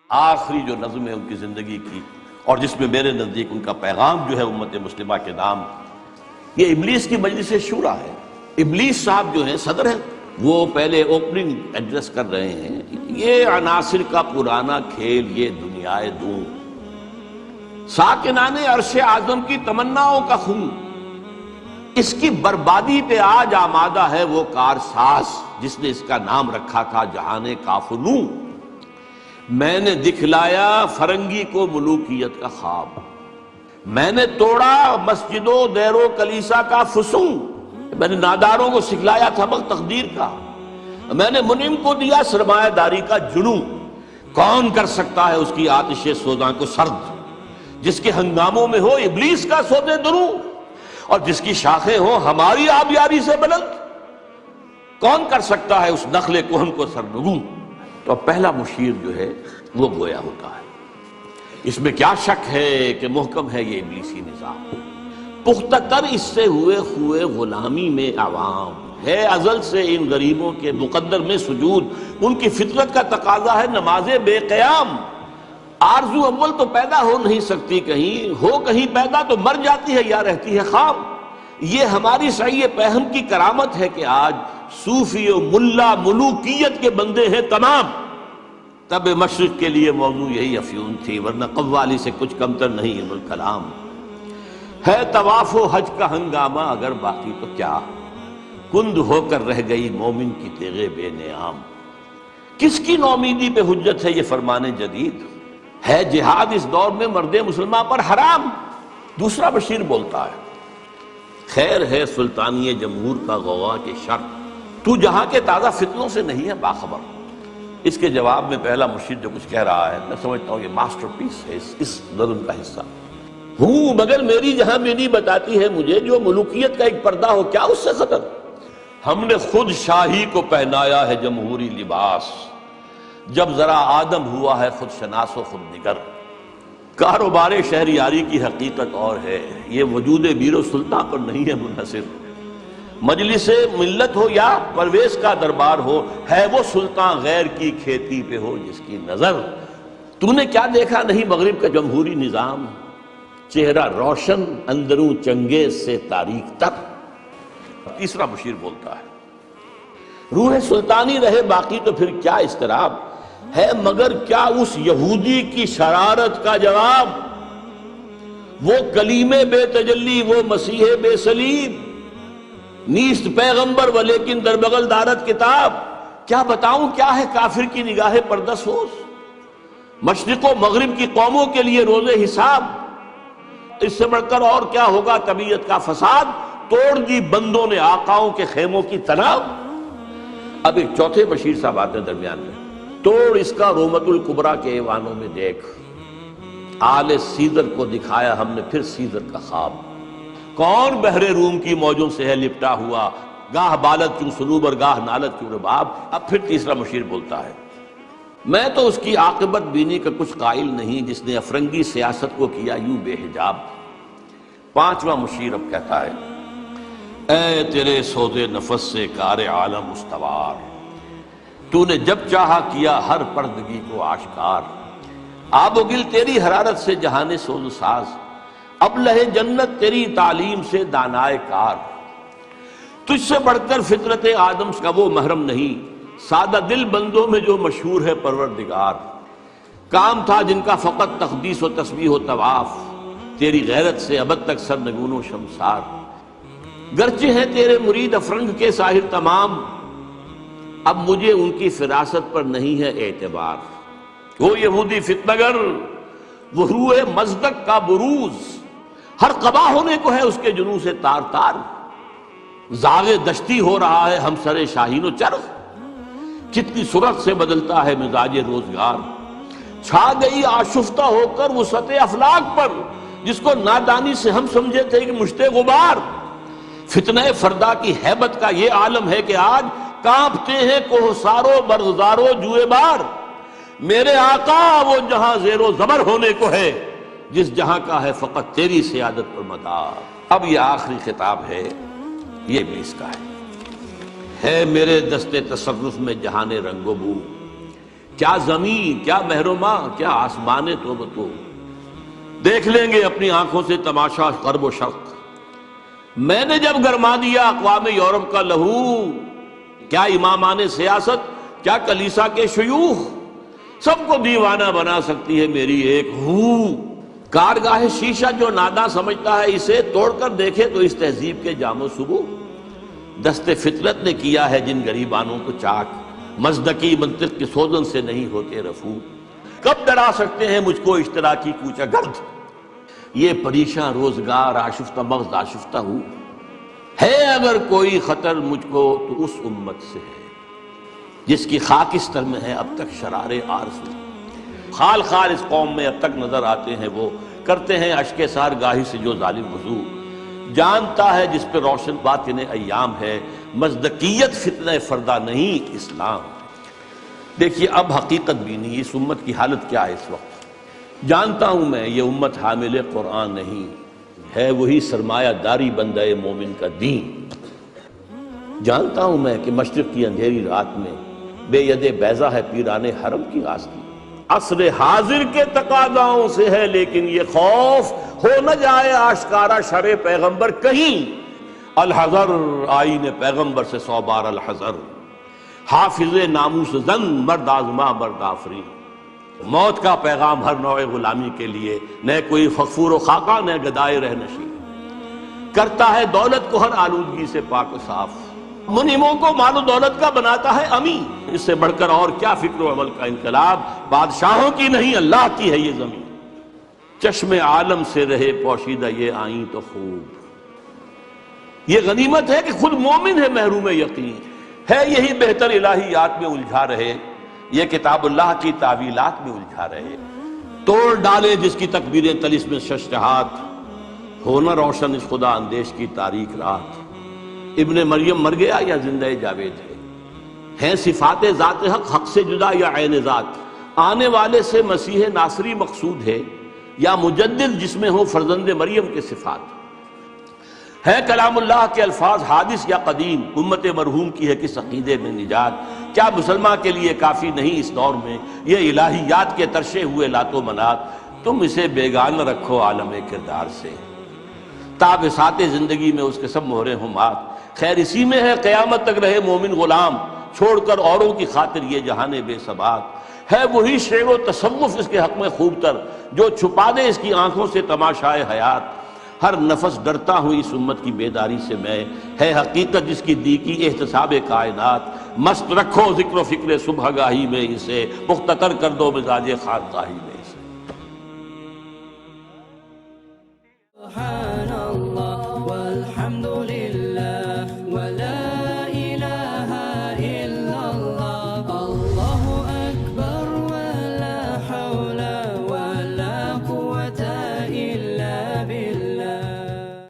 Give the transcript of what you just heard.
آخری جو نظم ہے ان کی زندگی کی، اور جس میں میرے نزدیک ان کا پیغام جو ہے امت مسلمہ کے نام، یہ ابلیس کی مجلس شورا ہے۔ ابلیس صاحب جو ہیں صدر ہیں، وہ پہلے اوپننگ ایڈریس کر رہے ہیں، یہ عناصر کا پرانا کھیل، یہ دنیائے دوں، ساکنان عرش اعظم کی تمناؤں کا خون، اس کی بربادی پہ آج آمادہ ہے وہ کارساز جس نے اس کا نام رکھا تھا جہان کافروں۔ میں نے دکھلایا فرنگی کو ملوکیت کا خواب، میں نے توڑا مسجد و دیر و کلیسا کا فسوں، میں نے ناداروں کو سکھلایا سبق تقدیر کا، میں نے منعم کو دیا سرمایہ داری کا جنوں۔ کون کر سکتا ہے اس کی آتش سوزاں کو سرد، جس کے ہنگاموں میں ہو ابلیس کا سودے دروں، اور جس کی شاخیں ہو ہماری آبیاری سے بلند؟ کون کر سکتا ہے اس نخل کہن کو سرنگوں؟ تو پہلا مشیر جو ہے وہ گویا ہوتا ہے۔ اس میں کیا شک ہے کہ محکم ہے یہ ابلیسی نظام، پختہ تر اس سے ہوئے غلامی میں عوام ہے، ازل سے ان غریبوں کے مقدر میں سجود، ان کی فطرت کا تقاضا ہے نماز بے قیام۔ آرزو اول تو پیدا ہو نہیں سکتی، کہیں ہو کہیں پیدا تو مر جاتی ہے یا رہتی ہے خام۔ یہ ہماری سعی پہم کی کرامت ہے کہ آج صوفی و ملا ملوکیت کے بندے ہیں تمام۔ تب مشرق کے لیے موضوع یہی افیون تھی، ورنہ قوالی سے کچھ کمتر نہیں علم الکلام۔ ہے طواف و حج کا ہنگامہ اگر باقی تو کیا، کند ہو کر رہ گئی مومن کی تیغ بے نیام۔ کس کی نومیدی پہ حجت ہے یہ فرمان جدید، ہے جہاد اس دور میں مرد مسلمان پر حرام۔ دوسرا بشیر بولتا ہے، خیر ہے سلطانی جمہور کا غوا کے شر، تو جہاں کے تازہ فتنوں سے نہیں ہے باخبر۔ اس کے جواب میں پہلا مشیر جو کچھ کہہ رہا ہے، میں سمجھتا ہوں یہ ماسٹر پیس ہے اس نظم کا حصہ۔ ہوں مگر میری جہاں بینی بتاتی ہے مجھے، جو ملوکیت کا ایک پردہ ہو کیا اس سے خطر؟ ہم نے خود شاہی کو پہنایا ہے جمہوری لباس، جب ذرا آدم ہوا ہے خود شناس و خود نگر۔ کاروبار شہریاری کی حقیقت اور ہے، یہ وجود میر و سلطان پر نہیں ہے منحصر۔ مجلس ملت ہو یا پرویز کا دربار ہو، ہے وہ سلطان غیر کی کھیتی پہ ہو جس کی نظر۔ تو نے کیا دیکھا نہیں مغرب کا جمہوری نظام، چہرہ روشن اندروں چنگیز سے تاریک تر۔ تیسرا مشیر بولتا ہے، روح سلطانی رہے باقی تو پھر کیا اضطراب ہے، مگر کیا اس یہودی کی شرارت کا جواب؟ وہ کلیم بے تجلی، وہ مسیح بے صلیب، نیست پیغمبر ولیکن در بغل دارت کتاب۔ کیا بتاؤں کیا ہے کافر کی نگاہ پردہ سوز، مشرق و مغرب کی قوموں کے لیے روز حساب۔ اس سے بڑھ کر اور کیا ہوگا طبیعت کا فساد، توڑ دی بندوں نے آقاؤں کے خیموں کی تناب۔ اب ایک چوتھے بشیر صاحب آتے ہیں درمیان میں، توڑ اس کا رومت الکبریٰ کے ایوانوں میں دیکھ، آل سیدر کو دکھایا ہم نے پھر سیدر کا خواب۔ کون بحر روم کی موجوں سے ہے لپٹا ہوا، گاہ بالت کیوں سنوبر گاہ نالت کیوں رباب۔ اب پھر تیسرا مشیر بولتا ہے، میں تو اس کی عاقبت بینی کا کچھ قائل نہیں جس نے افرنگی سیاست کو کیا یوں بے حجاب۔ پانچواں مشیر اب کہتا ہے، اے تیرے سودے نفس سے کار عالم استوار، تو نے جب چاہا کیا ہر پردگی کو آشکار۔ آب و گل تیری حرارت سے جہان سوز ساز، اب لہے جنت تیری تعلیم سے دانائے کار۔ تجھ سے بڑھ کر فطرت آدم کا وہ محرم نہیں، سادہ دل بندوں میں جو مشہور ہے پروردگار۔ کام تھا جن کا فقط تقدیس و تسبیح و طواف، تیری غیرت سے ابد تک سرنگون و شمسار۔ گرچہ ہیں تیرے مرید افرنگ کے ساحر تمام، اب مجھے ان کی فراست پر نہیں ہے اعتبار۔ وہ یہودی فتنگر، وہ روح مزدق کا بروز، ہر قبا ہونے کو ہے اس کے جنوں سے تار تار۔ زاغ دشتی ہو رہا ہے ہم سر شاہین و چرخ، کتنی سرعت سے بدلتا ہے مزاج روزگار۔ چھا گئی آشفتہ ہو کر وسعت افلاک پر، جس کو نادانی سے ہم سمجھے تھے کہ مشت غبار۔ فتنہ فردا کی ہیبت کا یہ عالم ہے کہ آج کانپتے ہیں کوہسارو برغزارو جوئے بار۔ میرے آقا وہ جہاں زیر و زبر ہونے کو ہے، جس جہاں کا ہے فقط تیری سیادت پر مدار۔ اب یہ آخری خطاب ہے، یہ ابلیس کا ہے میرے دستے تصرف میں جہان رنگ و بو، کیا زمین، کیا مہرما، کیا آسمان تو دیکھ لیں گے اپنی آنکھوں سے تماشا غرب و شرق۔ میں نے جب گرما دیا اقوام یورپ کا لہو، کیا امامان سیاست، کیا کلیسا کے شیوخ، سب کو دیوانہ بنا سکتی ہے میری ایک ہو۔ کارگاہ شیشہ جو ناداں سمجھتا ہے اسے توڑ کر دیکھے تو اس تہذیب کے جام و صبو۔ دست فطرت نے کیا ہے جن غریبانوں کو چاک، مزدکی منطق کی سوزن سے نہیں ہوتے رفو۔ کب ڈرا سکتے ہیں مجھ کو اشتراکی کوچہ گرد، یہ پریشاں روزگار آشفتہ مغز آشفتہ ہوں۔ ہے اگر کوئی خطر مجھ کو تو اس امت سے ہے جس کی خاکستر میں ہے اب تک شرار آرزو۔ خال خال اس قوم میں اب تک نظر آتے ہیں وہ، کرتے ہیں اشک سحر گاہی سے جو ظالم وضو۔ جانتا ہے جس پہ روشن باطن ایام ہے، مزدکیت فتنہ فردہ نہیں اسلام۔ دیکھیے اب حقیقت بھی نہیں، اس امت کی حالت کیا ہے اس وقت۔ جانتا ہوں میں یہ امت حامل قرآن نہیں ہے، وہی سرمایہ داری بندہ مومن کا دین۔ جانتا ہوں میں کہ مشرق کی اندھیری رات میں بے ید بیضا ہے پیران حرم کی آستی۔ عصر حاضر کے تقاضاؤں سے ہے لیکن یہ خوف ہو نہ جائے آشکارا شر پیغمبر کہیں۔ الحذر آئین پیغمبر سے 100 بار الحذر، حافظ ناموس زن مرد آزما مرد آفری۔ موت کا پیغام ہر نوع غلامی کے لیے، نہ کوئی فخور و خاکہ نہ گدائے رہ نشین، کرتا ہے دولت کو ہر آلودگی سے پاک و صاف، منعموں کو مال و دولت کا بناتا ہے امی۔ اس سے بڑھ کر اور کیا فکر و عمل کا انقلاب، بادشاہوں کی نہیں اللہ کی ہے یہ زمین۔ چشم عالم سے رہے پوشیدہ یہ آئیں تو خوب، یہ غنیمت ہے کہ خود مومن ہے محروم یقین، ہے یہی بہتر الہیات میں الجھا رہے، یہ کتاب اللہ کی تعویلات میں الجھا رہے۔ توڑ ڈالے جس کی تکبیریں طلسم ششتہات، ہونا روشن اس خدا اندیش کی تاریک رات۔ ابن مریم مر گیا یا زندہ جاوید ہے، ہیں صفات ذات حق حق سے جدا یا عین ذات، آنے والے سے مسیح ناصری مقصود ہے یا مجدد جس میں ہو فرزند مریم کے صفات۔ ہے کلام اللہ کے الفاظ حادث یا قدیم، امت مرحوم کی ہے کس عقیدے میں نجات، کیا مسلمان کے لیے کافی نہیں اس دور میں یہ الہیات کے ترشے ہوئے لات و منات۔ تم اسے بیگانہ رکھو عالم کردار سے، تا بساط زندگی میں اس کے سب مہرے ہوں مات۔ خیر اسی میں ہے قیامت تک رہے مومن غلام، چھوڑ کر اوروں کی خاطر یہ جہان بے ثبات۔ ہے وہی شعر و تصوف اس کے حق میں خوب تر، جو چھپا دے اس کی آنکھوں سے تماشائے حیات۔ ہر نفس ڈرتا ہوں اس امت کی بیداری سے میں، ہے حقیقت جس کی دی کی احتساب کائنات۔ مست رکھو ذکر و فکر صبح گاہی میں اسے، مختتر کر دو مزاج خانقاہی میں۔